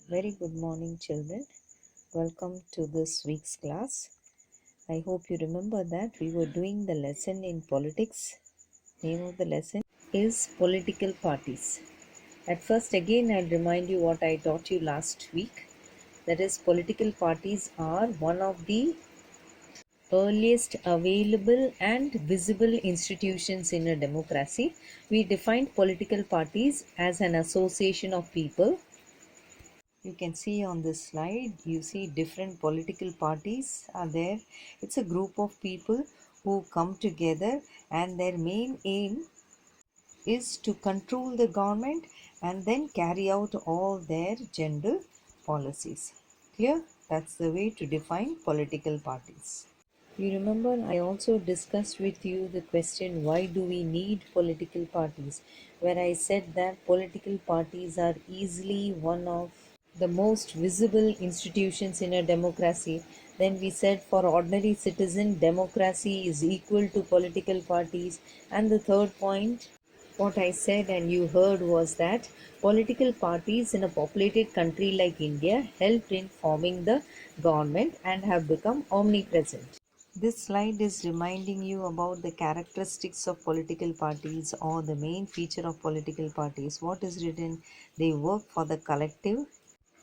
Very good morning, children. Welcome to this week's class. I hope you remember that we were doing the lesson in politics. Name of the lesson is political parties. At first, again, I'll remind you what I taught you last week. That is, political parties are one of the earliest available and visible institutions in a democracy. We defined political parties as an association of people. You can see on this slide, you see different political parties are there. It's a group of people who come together and their main aim is to control the government and then carry out all their general policies. Clear? That's the way to define political parties. You remember I also discussed with you the question, why do we need political parties? Where I said that political parties are easily one of the most visible institutions in a democracy. Then we said for ordinary citizen, democracy is equal to political parties. And the third point, what I said and you heard was that political parties in a populated country like India helped in forming the government and have become omnipresent. This slide is reminding you about the characteristics of political parties or the main feature of political parties. What is written? They work for the collective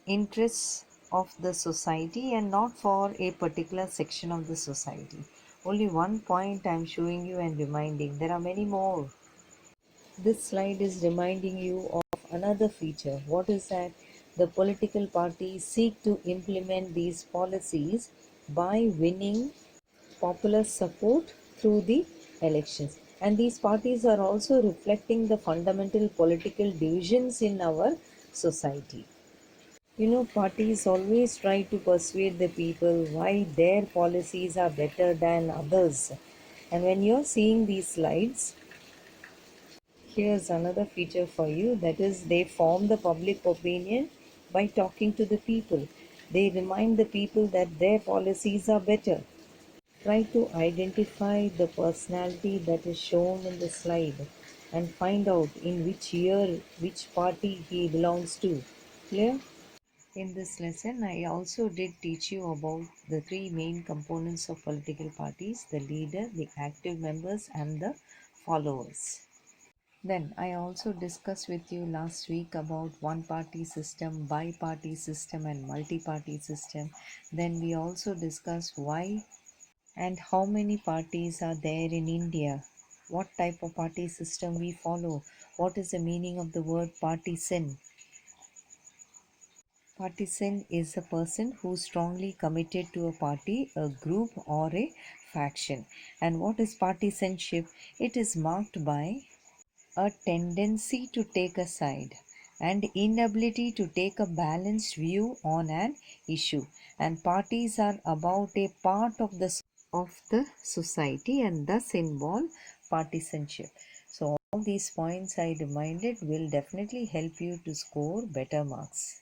interests of the society and not for a particular section of the society. Only one point I am showing you and reminding. There are many more. This slide is reminding you of another feature. What is that? The political parties seek to implement these policies by winning popular support through the elections. And these parties are also reflecting the fundamental political divisions in our society. Parties always try to persuade the people why their policies are better than others. And when you're seeing these slides, here's another feature for you, that is, they form the public opinion by talking to the people. They remind the people that their policies are better. Try to identify the personality that is shown in the slide and find out in which year, which party he belongs to. Clear? In this lesson, I also did teach you about the three main components of political parties: the leader, the active members, and the followers. Then I also discussed with you last week about one party system, bi-party system, and multi-party system. Then we also discussed why and how many parties are there in India, what type of party system we follow, what is the meaning of the word partisan. Partisan is a person who is strongly committed to a party, a group, or a faction. And what is partisanship? It is marked by a tendency to take a side and inability to take a balanced view on an issue. And parties are about a part of the society and thus involve partisanship. So all these points I reminded will definitely help you to score better marks.